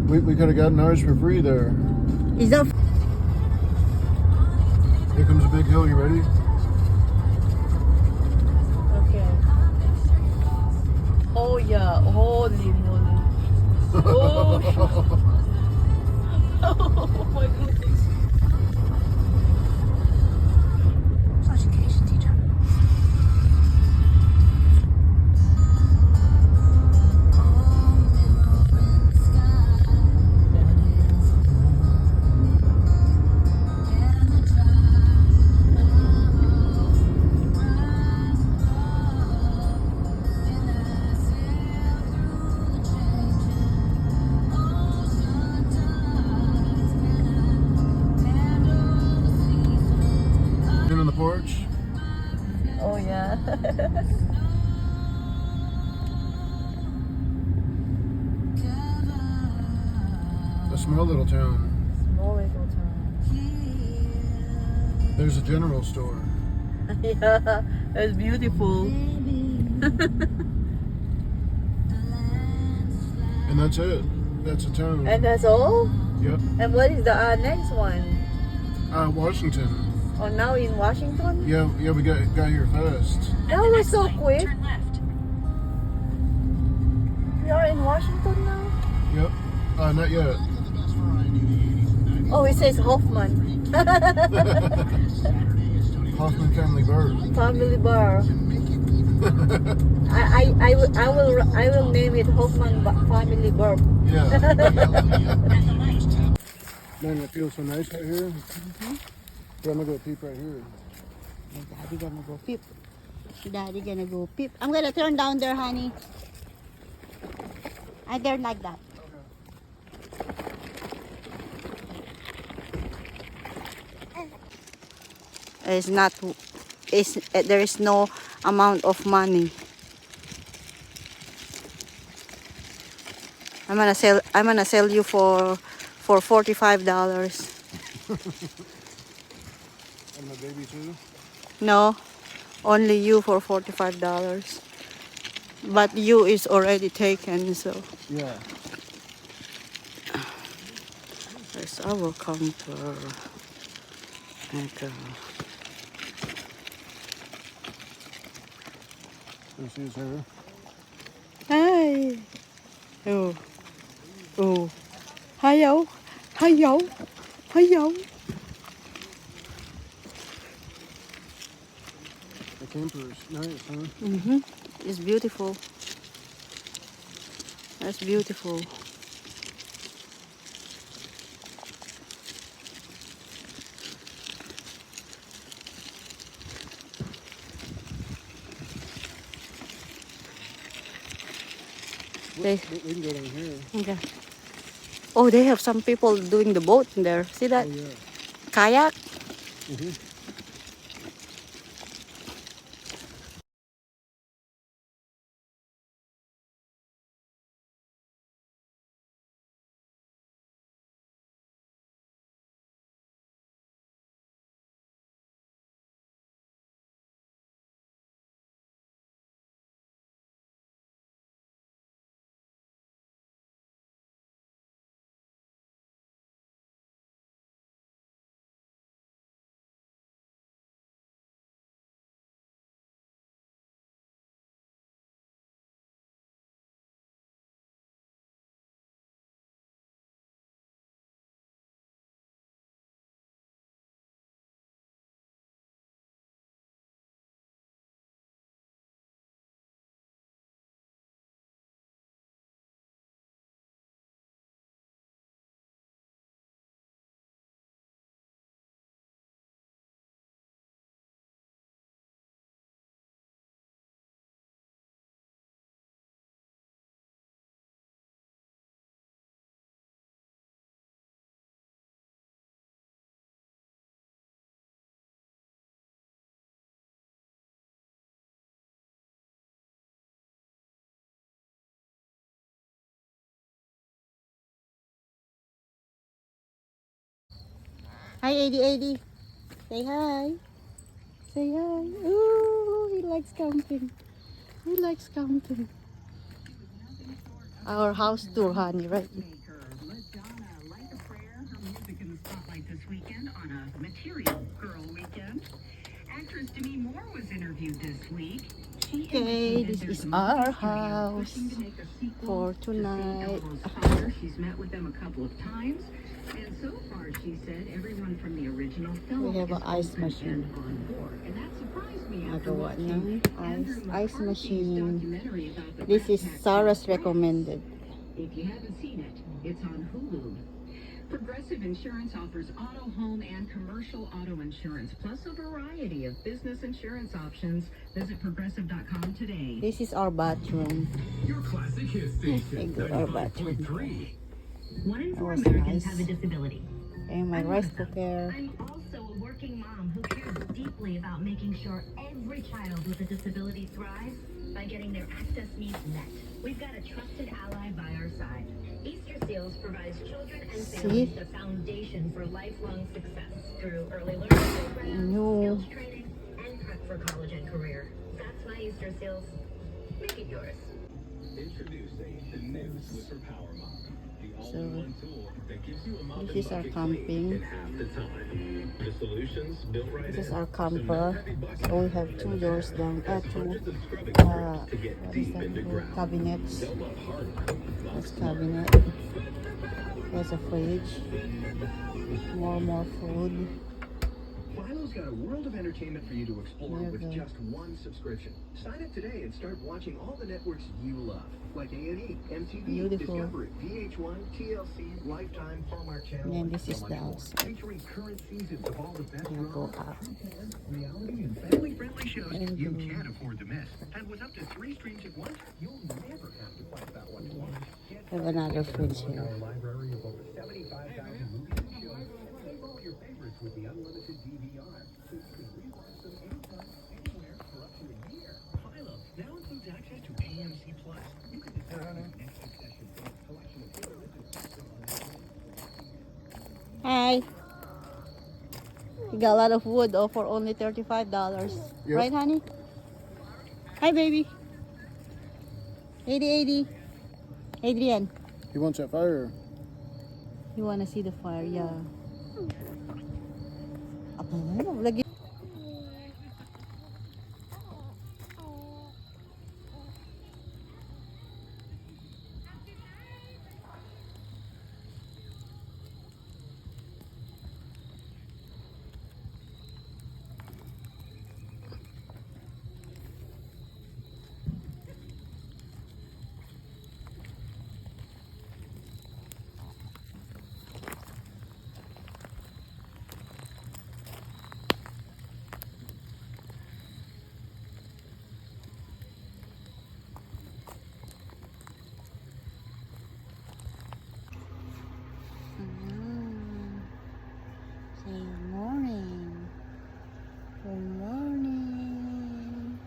We could have gotten ours for free there. Is that? Here comes a big hill. You ready? Okay. Oh yeah. Holy moly. Oh. Oh my goodness. Education teacher. On the porch. Oh yeah. A small little town. Small little town. There's a general store. Yeah, it's beautiful. And that's it. That's a town. And that's all? Yep. And what is the next one? Washington. Oh, now in Washington? Yeah, we got here fast. That was so quick. Turn left. We are in Washington now? Yep. Not yet. Oh, it says Hoffman. Hoffman Family Bar. Family bar. I will name it Hoffman Family Bar. Yeah. Man, it feels so nice out here. But I'm gonna go peep right here. Daddy gonna go peep. Daddy gonna go peep. I'm gonna turn down there, honey. I dare like that. It's not. There is no amount of money. I'm gonna sell you for $45. And my baby too. No, only you for $45. But you is already taken, so. Yeah. There's our counter. Okay. This is her. Hi. Oh. Oh. Hiyo. Hiyo. Hiyo. The camper is nice, huh? Mm-hmm. It's beautiful. That's beautiful. We can go down here. Okay. Oh, they have some people doing the boat in there. See that? Oh, yeah. Kayak? Mm-hmm. Hi, 8080. Say hi. Say hi. Ooh, he likes counting. He likes counting. Our house tour, honey, right? this weekend on a material girl weekend. Actress Demi Moore was interviewed this week. She Okay, indicated this there's is a our movie studio house pushing to make a sequel for to tonight. St. Elmo's Fire. She's met with them a couple of times, and so far she said everyone from the original film We have is an ice open machine. and on board, and that surprised me after Nagawa watching ng Andrew ice McCarthy's machine. documentary about the This is Rat Pack Sarah's Rats. recommended. If you haven't seen it, it's on Hulu. Progressive Insurance offers auto, home, and commercial auto insurance, plus a variety of business insurance options. Visit progressive.com today. This is our bathroom. Your classic hit station, Go our bathroom. 95.3. 1 in That 4 was Americans nice. have a disability. And my rice cooker. I'm also a working mom who cares deeply about making sure every child with a disability thrives by getting their access needs met. We've got a trusted ally by our side. Easter Seals provides children and families the foundation for lifelong success through early learning programs, skills training, and prep for college and career. That's my Easter Seals. Make it yours. Introducing the new Swiffer Power Mop. The So, all-in-one tool that gives you a mop this and is our bucket camping. clean in half the time. The solutions built right This is in. our So no camper. heavy buckets. So we have two doors down, That's two hundreds of scrubbing strips to get what is deep that into called? ground. Cabinets. They'll love hard. That's cabinet. There's a fridge. More food. Filo's got a world of entertainment for you to explore with Okay. just one subscription. Sign up today and start watching all the networks you love, like A&E, MTV, Beautiful. Discovery, VH1, TLC, Lifetime, Hallmark Channel, And this so is much the more. outside. Featuring current seasons of all the best We'll go drama, up. reality, and family-friendly shows And you go. can't afford to miss. And with up to 3 streams at once, you'll never have to fight about what to watch. Get We have another fridge here. our library of over 75,000 movies and shows, and save all your favorites with the unlimited DVR. So you can rewatch them anytime, anywhere for up to a year. Philo now includes access to AMC Plus. You can decide your next succession from its collection of television. Hi. You got a lot of wood for only $35. Yep. Right, honey? Hi, baby. 80. Adrian, He wants that fire. you wanna see the fire? Yeah. Oh, lagi. Say good morning. Good morning.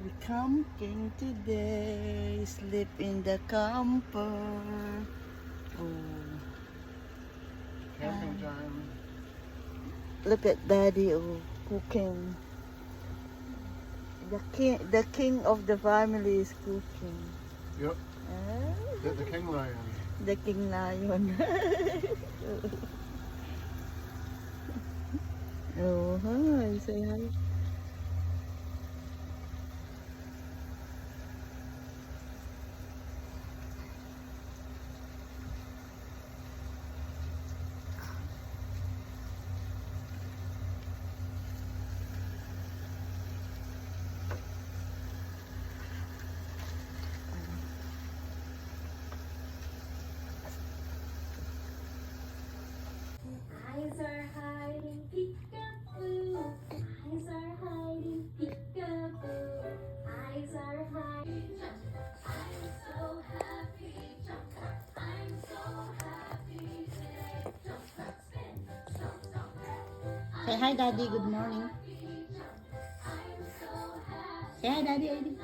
We camping today. Sleep in the camper. Oh, Camping time. look at Daddy cooking. The king of the family is cooking. Yep. Ah, Get the king lion. the king lion. Oh, hi. Say hi. Eyes are hiding peekaboo. Eyes are hiding peekaboo. Eyes are hiding. I'm so happy. I'm so happy today. Jump, jump, spin. Jump, jump, Say hi, Daddy. Good morning. I'm so happy. Say hi, Daddy.